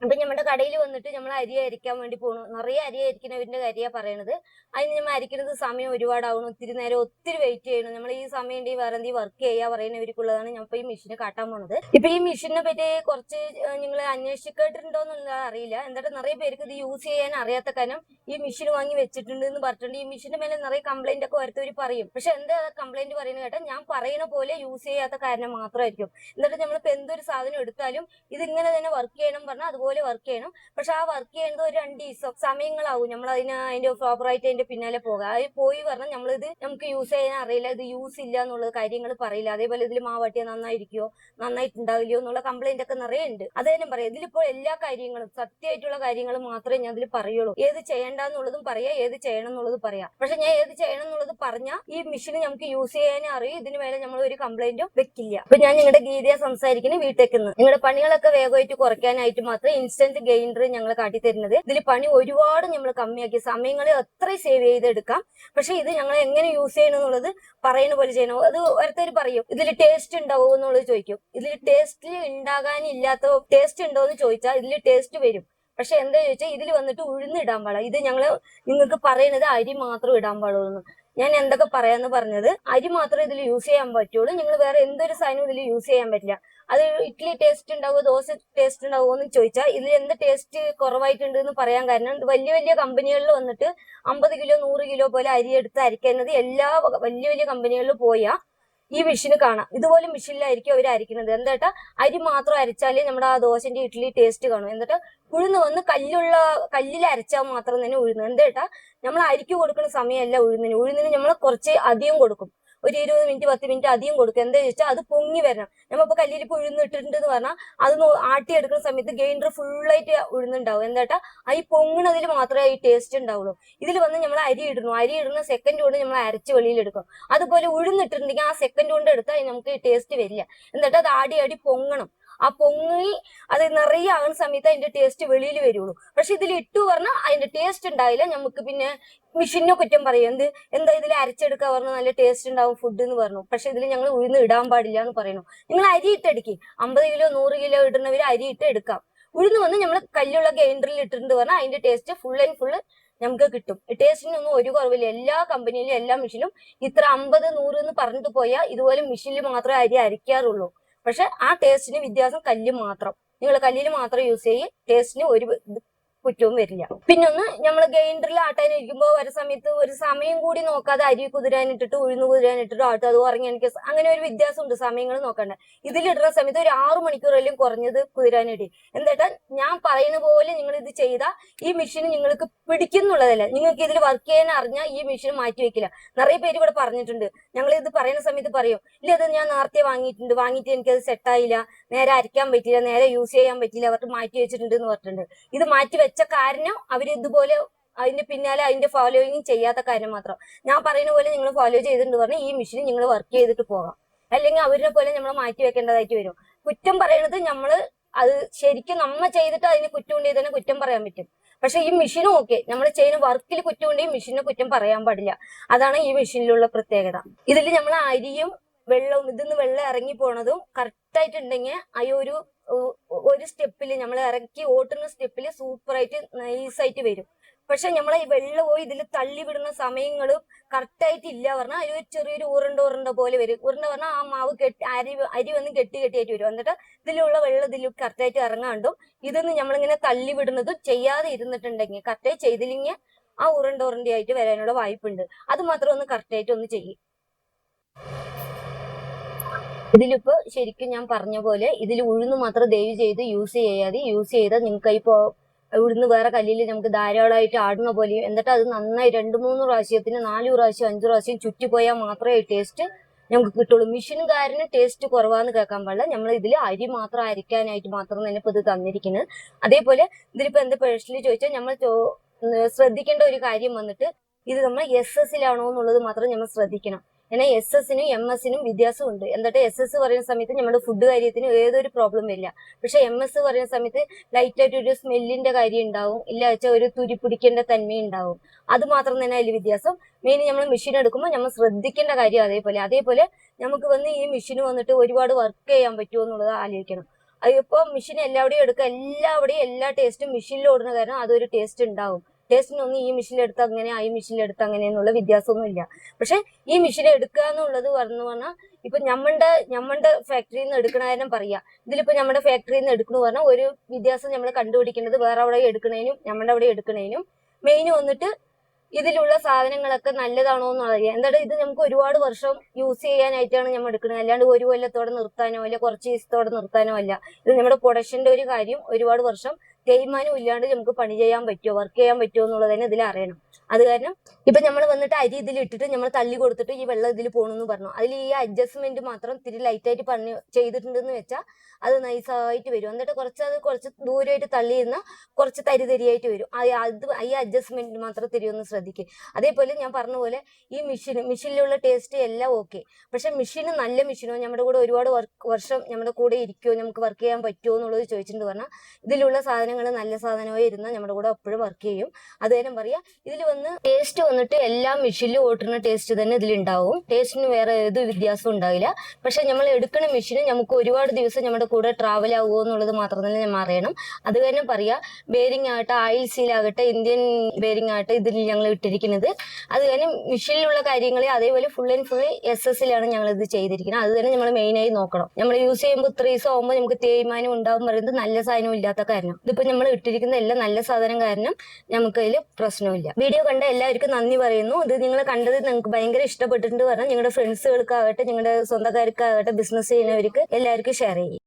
അപ്പൊ നമ്മുടെ കടയിൽ വന്നിട്ട് നമ്മൾ അരി അരിക്കാൻ വേണ്ടി പോകണം. നിറയെ അരി അരിക്കുന്നവരുടെ കാര്യമാണ് പറയണത്. അതിന് നമ്മൾ അരിക്കുന്നത് സമയം ഒരുപാടാവണം, ഒത്തിരി നേരം ഒത്തിരി വെയിറ്റ് ചെയ്യണം. നമ്മൾ ഈ സമയം ഉണ്ടെങ്കിൽ വേറെ എന്തെങ്കിലും വർക്ക് ചെയ്യാ പറയുന്നവർക്കുള്ളതാണ് ഞാൻ ഇപ്പൊ ഈ മെഷീന് കാട്ടാൻ പോണത്. ഇപ്പൊ ഈ മെഷീനെ പറ്റി കുറച്ച് നിങ്ങൾ അന്വേഷിച്ചിട്ടുണ്ടോന്നുള്ള അറിയില്ല. എന്നിട്ട് നിറയെ പേർക്ക് ഇത് യൂസ് ചെയ്യാൻ അറിയാത്ത കാരണം ഈ മെഷീൻ വാങ്ങി വെച്ചിട്ടുണ്ട് എന്ന് പറഞ്ഞിട്ടുണ്ട്. ഈ മെഷീന്റെ മേലെ നിറയെ കംപ്ലൈന്റ് ഒക്കെ വരുത്തവർ പറയും. പക്ഷെ എന്താ കംപ്ലൈന്റ് പറയുന്നത് കേട്ടാൽ ഞാൻ പറയുന്ന പോലെ യൂസ് ചെയ്യാത്ത കാരണം മാത്രമായിരിക്കും. എന്നിട്ട് നമ്മളിപ്പോ എന്തൊരു സാധനം എടുത്താലും ഇത് ഇങ്ങനെ തന്നെ വർക്ക് ചെയ്യണം പറഞ്ഞാൽ അതുപോലെ വർക്ക് ചെയ്യണം. പക്ഷെ ആ വർക്ക് ചെയ്യുന്നത് ഒരു 2 ദിവസം സമയങ്ങളാവും. നമ്മൾ അതിന്റെ പ്രോപ്പറായിട്ട് അതിന്റെ പിന്നാലെ പോകാം. അത് പോയി പറഞ്ഞാൽ നമ്മളിത് നമുക്ക് യൂസ് ചെയ്യാൻ അറിയില്ല, ഇത് യൂസ് ഇല്ല എന്നുള്ള കാര്യങ്ങൾ പറയില്ല. അതേപോലെ ഇതിൽ മാവട്ടിയ നന്നായിരിക്കോ നന്നായിട്ടുണ്ടാവില്ലയോ എന്നുള്ള കംപ്ലൈന്റ് ഒക്കെ നിറയെ ഉണ്ട്. അത് തന്നെ പറയാം. ഇതിലിപ്പോൾ എല്ലാ കാര്യങ്ങളും സത്യമായിട്ടുള്ള കാര്യങ്ങൾ മാത്രമേ ഞാൻ ഇതിൽ പറയുള്ളൂ. ഏത് ചെയ്യേണ്ടെന്നുള്ളതും പറയാം, ഏത് ചെയ്യണം എന്നുള്ളത് പറയാം. പക്ഷെ ഞാൻ ഏത് ചെയ്യണം എന്നുള്ളത് പറഞ്ഞാൽ ഈ മെഷീൻ നമുക്ക് യൂസ് ചെയ്യാനും അറിയും. ഇതിന് മേലെ നമ്മൾ ഒരു കംപ്ലൈന്റും വെക്കില്ല. അപ്പൊ ഞാൻ നിങ്ങളുടെ ഗീതയെ സംസാരിക്കുന്നത് വീട്ടേക്കുന്ന്. നിങ്ങളുടെ പണികളൊക്കെ വേഗമായിട്ട് കുറയ്ക്കാനായിട്ട് മാത്രം ഇൻസ്റ്റന്റ് ഗെയിനർ ഞങ്ങൾ കാട്ടിത്തരുന്നത്. ഇതിൽ പണി ഒരുപാട് നമ്മൾ കമ്മിയാക്കി സമയങ്ങളെ അത്രയും സേവ് ചെയ്തെടുക്കാം. പക്ഷെ ഇത് ഞങ്ങൾ എങ്ങനെ യൂസ് ചെയ്യണം എന്നുള്ളത് പറയുന്ന പോലെ ചെയ്യണം. അത് ഓരോരുത്തർ പറയും ഇതിൽ ടേസ്റ്റ് ഉണ്ടാവുമോ എന്നുള്ളത് ചോദിക്കും. ഇതിൽ ടേസ്റ്റ് ഉണ്ടാകാനില്ലാത്ത ടേസ്റ്റ് ഉണ്ടോ എന്ന് ചോദിച്ചാൽ ഇതിൽ ടേസ്റ്റ് വരും. പക്ഷെ എന്താ ചോദിച്ചാൽ ഇതിൽ വന്നിട്ട് ഉഴുന്നിടാൻ പാടില്ല. ഇത് ഞങ്ങള് നിങ്ങൾക്ക് പറയുന്നത് അരി മാത്രം ഇടാൻ പാടുള്ളൂ. ഞാൻ എന്തൊക്കെ പറയാന്ന് പറഞ്ഞത് അരി മാത്രമേ ഇതിൽ യൂസ് ചെയ്യാൻ പറ്റുള്ളൂ. നിങ്ങൾ വേറെ എന്തൊരു സാധനവും ഇതിൽ യൂസ് ചെയ്യാൻ പറ്റില്ല. അത് ഇഡ്ഡലി ടേസ്റ്റ് ഉണ്ടാവുമോ ദോശ ടേസ്റ്റ് ഉണ്ടാവുമോ എന്ന് ചോദിച്ചാൽ ഇതിൽ എന്ത് ടേസ്റ്റ് കുറവായിട്ടുണ്ട് എന്ന് പറയാൻ കാരണം വലിയ വലിയ കമ്പനികളിൽ വന്നിട്ട് 50 കിലോ 100 കിലോ പോലെ അരി എടുത്ത് അരിക്കുന്നത് എല്ലാ വലിയ വലിയ കമ്പനികളിൽ പോയാൽ ഈ മെഷീന് കാണാം. ഇതുപോലെ മെഷീനിലായിരിക്കും അവർ അരിക്കുന്നത്. എന്താ അരി മാത്രം അരച്ചാലേ നമ്മുടെ ആ ദോശന്റെ ഇഡ്ഡലി ടേസ്റ്റ് കാണും. എന്നിട്ട് ഉഴുന്ന് വന്ന് കല്ലിൽ അരച്ചാൽ മാത്രം തന്നെ ഉഴുന്ന്. എന്താ നമ്മൾ അരിക്ക് കൊടുക്കുന്ന സമയമല്ല ഉഴുന്നിന് നമ്മൾ കുറച്ച് അധികം കൊടുക്കും. ഒരു 20 മിനിറ്റ് 10 മിനിറ്റ് അധികം കൊടുക്കും. എന്താ ചോദിച്ചാൽ അത് പൊങ്ങി വരണം. നമ്മളിപ്പോ കല്ലിൽ ഇപ്പൊ ഉഴുന്നിട്ടിട്ടുണ്ട് എന്ന് പറഞ്ഞാൽ അത് ആട്ടിയെടുക്കുന്ന സമയത്ത് ഗ്രൈൻഡർ ഫുള്ളായിട്ട് ഉഴുന്നുണ്ടാവും. എന്താ ഈ പൊങ്ങണതിൽ മാത്രമേ ഈ ടേസ്റ്റ് ഉണ്ടാവുള്ളൂ. ഇതിൽ വന്ന് നമ്മൾ അരി ഇടുന്ന സെക്കൻഡ് കൊണ്ട് നമ്മൾ അരച്ച് വെളിയിലെടുക്കും. അതുപോലെ ഉഴുന്നിട്ടിട്ടുണ്ടെങ്കിൽ ആ സെക്കൻഡ് കൊണ്ട് എടുത്താൽ നമുക്ക് ടേസ്റ്റ് വരില്ല. എന്നിട്ട് അത് ആടി പൊങ്ങണം. ആ പൊങ്ങി അത് നിറയെ ആകുന്ന സമയത്ത് അതിന്റെ ടേസ്റ്റ് വെളിയിൽ വരുള്ളൂ. പക്ഷെ ഇതിൽ ഇട്ടു പറഞ്ഞാൽ അതിന്റെ ടേസ്റ്റ് ഉണ്ടാവില്ല. നമുക്ക് പിന്നെ മെഷീനെ കുറ്റം പറയും. എന്താ ഇതിൽ അരച്ചെടുക്കുക പറഞ്ഞു നല്ല ടേസ്റ്റ് ഉണ്ടാവും ഫുഡ് എന്ന് പറഞ്ഞു. പക്ഷെ ഇതിൽ ഞങ്ങൾ ഉഴുന്ന് ഇടാൻ പാടില്ല എന്ന് പറയുന്നു. നിങ്ങൾ അരി ഇട്ടെടുക്കി 50 കിലോ 100 കിലോ ഇടുന്നവര് അരി ഇട്ട് എടുക്കാം. ഉഴുന്ന് വന്ന് നമ്മൾ കല്ലുള്ള ഗ്രൈൻഡറിൽ ഇട്ടിട്ടുണ്ട് പറഞ്ഞാൽ അതിന്റെ ടേസ്റ്റ് ഫുൾ ആൻഡ് ഫുള്ള് നമുക്ക് കിട്ടും. ടേസ്റ്റിനൊന്നും ഒരു കുറവില്ല. എല്ലാ കമ്പനിയിലും എല്ലാ മെഷീനും ഇത്ര 50 100 എന്ന് പറഞ്ഞിട്ട് പോയാൽ ഇതുപോലെ മെഷീനിൽ മാത്രമേ അരി അരിക്കാറുള്ളൂ. പക്ഷെ ആ ടേസ്റ്റിന് വ്യത്യാസം കല്ല് മാത്രം. നിങ്ങൾ കല്ലിൽ മാത്രം യൂസ് ചെയ്യും, ടേസ്റ്റിന് ഒരു കുറ്റവും വരില്ല. പിന്നൊന്ന് നമ്മൾ ഗ്രൈൻഡറിൽ ആട്ടാനിരിക്കുമ്പോൾ ഒരു സമയത്ത് ഒരു സമയം കൂടി നോക്കാതെ അരി കുതിരാനിട്ടിട്ട് ഉഴുന്ന് കുതിരാനിട്ടിട്ട് ആട്ടും. അത് ഉറങ്ങി എനിക്ക് അങ്ങനെ ഒരു വ്യത്യാസമുണ്ട്. സമയങ്ങൾ നോക്കണ്ട. ഇതിലിടുന്ന സമയത്ത് ഒരു 6 മണിക്കൂറെങ്കിലും കുറഞ്ഞത് കുതിരാനിടി. എന്താ ഞാൻ പറയുന്ന പോലെ നിങ്ങൾ ഇത് ചെയ്താൽ ഈ മെഷീൻ നിങ്ങൾക്ക് പിടിക്കുന്നുള്ളതല്ല. നിങ്ങൾക്ക് ഇതിൽ വർക്ക് ചെയ്യാൻ അറിഞ്ഞാൽ ഈ മെഷീൻ മാറ്റി വെക്കില്ല. നിറയെ പേര് ഇവിടെ പറഞ്ഞിട്ടുണ്ട്. ഞങ്ങൾ ഇത് പറയുന്ന സമയത്ത് പറയും ഇല്ല അത് ഞാൻ നേരത്തെ വാങ്ങിയിട്ട് എനിക്കത് സെറ്റായില്ല, നേരെ അരയ്ക്കാൻ പറ്റില്ല, നേരെ യൂസ് ചെയ്യാൻ പറ്റില്ല, അവർക്ക് മാറ്റി വെച്ചിട്ടുണ്ട് എന്ന് പറഞ്ഞിട്ടുണ്ട്. ഇത് മാറ്റി വെച്ച കാരണം അവര് ഇതുപോലെ അതിന്റെ പിന്നാലെ അതിന്റെ ഫോളോയിങ് ചെയ്യാത്ത കാര്യം മാത്രം. ഞാൻ പറയുന്ന പോലെ നിങ്ങൾ ഫോളോ ചെയ്തിട്ടുണ്ട് പറഞ്ഞാൽ ഈ മെഷീൻ നിങ്ങൾ വർക്ക് ചെയ്തിട്ട് പോകാം. അല്ലെങ്കിൽ അവരുടെ പോലെ നമ്മൾ മാറ്റി വെക്കേണ്ടതായിട്ട് വരും. കുറ്റം പറയുന്നത് നമ്മൾ അത് ശരിക്കും നമ്മ ചെയ്തിട്ട് അതിന് കുറ്റം ഉണ്ടെങ്കിൽ തന്നെ കുറ്റം പറയാൻ പറ്റും. പക്ഷെ ഈ മെഷീനും ഓക്കെ നമ്മൾ ചെയ്യുന്ന വർക്കിൽ കുറ്റം ഉണ്ടെങ്കിൽ മെഷീനെ കുറ്റം പറയാൻ പാടില്ല. അതാണ് ഈ മെഷീനിലുള്ള പ്രത്യേകത. ഇതിൽ നമ്മൾ അരിയും വെള്ളവും ഇതിന്ന് വെള്ളം ഇറങ്ങി പോണതും കറക്റ്റ് ആയിട്ടുണ്ടെങ്കിൽ ആ ഒരു സ്റ്റെപ്പില് നമ്മൾ ഇറക്കി ഓട്ടുന്ന സ്റ്റെപ്പില് സൂപ്പറായിട്ട് നൈസായിട്ട് വരും. പക്ഷെ നമ്മളെ ഈ വെള്ളവും ഇതിൽ തള്ളി വിടുന്ന സമയങ്ങളും കറക്റ്റ് ആയിട്ട് ഇല്ല പറഞ്ഞാൽ അതിൽ ചെറിയൊരു ഉരുണ്ട പോലെ വരും. ഉരുണ്ട പറഞ്ഞാൽ ആ മാവ് അരി വന്ന് കെട്ടിയായിട്ട് വരും. എന്നിട്ട് ഇതിലുള്ള വെള്ളം ഇതിൽ കറക്റ്റായിട്ട് ഇറങ്ങാണ്ടും ഇതൊന്ന് നമ്മളിങ്ങനെ തള്ളി വിടുന്നതും ചെയ്യാതെ ഇരുന്നിട്ടുണ്ടെങ്കിൽ കറക്റ്റായി ചെയ്തില്ലെങ്കിൽ ആ ഉരുണ്ടയായിട്ട് വരാനുള്ള വായ്പുണ്ട്. അത് മാത്രം ഒന്ന് കറക്റ്റായിട്ട് ഒന്ന് ചെയ്യും. ഇതിലിപ്പോ ശരിക്കും ഞാൻ പറഞ്ഞ പോലെ ഇതിൽ ഉഴുന്ന് മാത്രം ദയവ് ചെയ്ത് യൂസ് ചെയ്യാതെ യൂസ് ചെയ്താൽ നിങ്ങൾക്ക് ഇപ്പോ ഉഴുന്ന് വേറെ കല്ലിൽ നമുക്ക് ധാരാളമായിട്ട് ആടുന്ന പോലെയും എന്നിട്ട് അത് നന്നായി 2-3 പ്രാവശ്യത്തിന് 4 പ്രാവശ്യം 5 പ്രാവശ്യം ചുറ്റിപ്പോയാൽ മാത്രമേ ടേസ്റ്റ് നമുക്ക് കിട്ടുള്ളൂ. മെഷീനുകാരന് ടേസ്റ്റ് കുറവാന്ന് കേൾക്കാൻ പാടില്ല. നമ്മൾ ഇതിൽ അരി മാത്രം അരിക്കാനായിട്ട് മാത്രം തന്നെ ഇപ്പൊ ഇത് തന്നിരിക്കുന്നത്. അതേപോലെ ഇതിലിപ്പോ എന്താ പേഴ്സണലി ചോദിച്ചാൽ നമ്മൾ ശ്രദ്ധിക്കേണ്ട ഒരു കാര്യം വന്നിട്ട് ഇത് നമ്മൾ SS-ലാണോ എന്നുള്ളത് മാത്രം നമ്മൾ ശ്രദ്ധിക്കണം. എന്നാൽ SS-നും MS-നും വ്യത്യാസമുണ്ട്. എന്നിട്ട് SS പറയുന്ന സമയത്ത് നമ്മുടെ ഫുഡ് കാര്യത്തിന് ഏതൊരു പ്രോബ്ലം വരില്ല. പക്ഷെ MS പറയുന്ന സമയത്ത് ലൈറ്റായിട്ട് ഒരു സ്മെല്ലിന്റെ കാര്യം ഉണ്ടാവും, ഇല്ല വെച്ചാൽ ഒരു തുരിപ്പിടിക്കേണ്ട തന്മ ഉണ്ടാവും. അത് മാത്രം തന്നെ അതിൽ വ്യത്യാസം. മെയിൻ നമ്മൾ മെഷീൻ എടുക്കുമ്പോൾ നമ്മൾ ശ്രദ്ധിക്കേണ്ട കാര്യം അതേപോലെ നമുക്ക് വന്ന് ഈ മെഷീൻ വന്നിട്ട് ഒരുപാട് വർക്ക് ചെയ്യാൻ പറ്റുമോ എന്നുള്ളത് ആലോചിക്കണം. അതിപ്പോ മെഷീൻ എല്ലാവിടെയും എടുക്കുക, എല്ലാവിടെയും എല്ലാ ടേസ്റ്റും മെഷീനിൽ ഓടുന്ന കാരണം അതൊരു ടേസ്റ്റ് ഉണ്ടാവും. ടേസ്റ്റിനൊന്നും ഈ മെഷീനിലെടുത്ത് അങ്ങനെ ഈ മെഷീനിലെടുത്ത് അങ്ങനെ എന്നുള്ള വ്യത്യാസമൊന്നും ഇല്ല. പക്ഷെ ഈ മെഷീൻ എടുക്കുക എന്നുള്ളത് പറഞ്ഞാൽ ഇപ്പൊ ഞമ്മളുടെ ഫാക്ടറിയിൽ നിന്ന് എടുക്കണ കാര്യം പറയാ. ഇതിലിപ്പോ നമ്മുടെ ഫാക്ടറിയിൽ നിന്ന് എടുക്കണു പറഞ്ഞാൽ ഒരു വ്യത്യാസം നമ്മൾ കണ്ടുപിടിക്കേണ്ടത് വേറെ അവിടെ എടുക്കണേനും നമ്മുടെ അവിടെ എടുക്കണേനും മെയിൻ വന്നിട്ട് ഇതിലുള്ള സാധനങ്ങളൊക്കെ നല്ലതാണോ എന്ന് അറിയാം. എന്തായാലും ഇത് നമുക്ക് ഒരുപാട് വർഷം യൂസ് ചെയ്യാനായിട്ടാണ് നമ്മൾ എടുക്കുന്നത്, അല്ലാണ്ട് ഒരു കൊല്ലത്തോടെ നിർത്താനോ അല്ല കുറച്ച് ദിവസത്തോടെ നിർത്താനോ അല്ല. ഇത് നമ്മുടെ പ്രൊഡക്ഷന്റെ ഒരു കാര്യം ഒരുപാട് വർഷം തേയ്മാനം ഇല്ലാണ്ട് നമുക്ക് പണി ചെയ്യാൻ പറ്റുമോ, വർക്ക് ചെയ്യാൻ പറ്റുമോ എന്നുള്ളത് തന്നെ ഇതിൽ അറിയണം. അത് കാരണം ഇപ്പൊ നമ്മൾ വന്നിട്ട് അരി ഇതിൽ ഇട്ടിട്ട് നമ്മൾ തള്ളി കൊടുത്തിട്ട് ഈ വെള്ളം ഇതിൽ പോകണമെന്ന് പറഞ്ഞു. അതിൽ ഈ അഡ്ജസ്റ്റ്മെന്റ് മാത്രം ഇത്തിരി ലൈറ്റായിട്ട് പണി ചെയ്തിട്ടുണ്ടെന്ന് വെച്ചാൽ അത് നൈസായിട്ട് വരും. എന്നിട്ട് കുറച്ച് ദൂരമായിട്ട് തള്ളിയിരുന്ന കുറച്ച് തരിതരിയായിട്ട് വരും. ഈ അഡ്ജസ്റ്റ്മെന്റ് മാത്രം തിരിയൊന്ന് ശ്രദ്ധിക്കുക. അതേപോലെ ഞാൻ പറഞ്ഞ പോലെ ഈ മെഷീനിലുള്ള ടേസ്റ്റ് എല്ലാം ഓക്കെ. പക്ഷെ മെഷീന് നല്ല മെഷീനോ നമ്മുടെ കൂടെ ഒരുപാട് വർഷം നമ്മുടെ കൂടെ ഇരിക്കുമോ, നമുക്ക് വർക്ക് ചെയ്യാൻ പറ്റുമോ എന്നുള്ളത് ചോദിച്ചിട്ട് പറഞ്ഞാൽ ഇതിലുള്ള സാധനങ്ങൾ നല്ല സാധനമായി ഇരുന്നാൽ നമ്മുടെ കൂടെ എപ്പോഴും വർക്ക് ചെയ്യും. അത് നേരം പറയാ. ഇതിൽ വന്ന് ടേസ്റ്റ് വന്നിട്ട് എല്ലാ മെഷീനിലും ഓട്ടുന്ന ടേസ്റ്റ് തന്നെ ഇതിലുണ്ടാവും. ടേസ്റ്റിന് വേറെ ഏത് വ്യത്യാസവും ഉണ്ടാവില്ല. പക്ഷെ നമ്മൾ എടുക്കുന്ന മെഷീന് നമുക്ക് ഒരുപാട് ദിവസം നമ്മുടെ കൂടെ ട്രാവൽ ആവുമോ എന്നുള്ളത് മാത്രം തന്നെ നമ്മൾ അറിയണം. അത് കാരണം പറയാ, ബെയറിംഗ് ആകട്ടെ ആയിൽ സീലാകട്ടെ ഇന്ത്യൻ ബെയറിംഗ് ആകട്ടെ ഇതിൽ ഞങ്ങൾ ഇട്ടിരിക്കുന്നത്. അത് കാരണം മെഷീനിലുള്ള കാര്യങ്ങൾ അതേപോലെ ഫുൾ ആൻഡ് ഫുൾ SS-ലാണ് ഞങ്ങൾ ഇത് ചെയ്തിരിക്കുന്നത്. അത് തന്നെ നമ്മൾ മെയിനായി നോക്കണം. നമ്മൾ യൂസ് ചെയ്യുമ്പോൾ 3 ദിവസം ആകുമ്പോൾ നമുക്ക് തേയ്മാനം ഉണ്ടാവും പറയുന്നത് നല്ല സാധനം ഇല്ലാത്ത കാരണം. ഇതിപ്പോ നമ്മൾ ഇട്ടിരിക്കുന്ന എല്ലാം നല്ല സാധനം കാരണം നമുക്ക് അതിൽ പ്രശ്നമില്ല. വീഡിയോ കണ്ട എല്ലാവർക്കും നന്ദി പറയുന്നു. ഇത് നിങ്ങൾ കണ്ടത് നിങ്ങൾക്ക് ഭയങ്കര ഇഷ്ടപ്പെട്ടിട്ടുണ്ട് പറഞ്ഞാൽ നിങ്ങളുടെ ഫ്രണ്ട്സുകൾക്കാകട്ടെ നിങ്ങളുടെ സ്വന്തക്കാർക്കാകട്ടെ ബിസിനസ് ചെയ്യുന്നവർക്ക് എല്ലാവർക്കും ഷെയർ ചെയ്യും.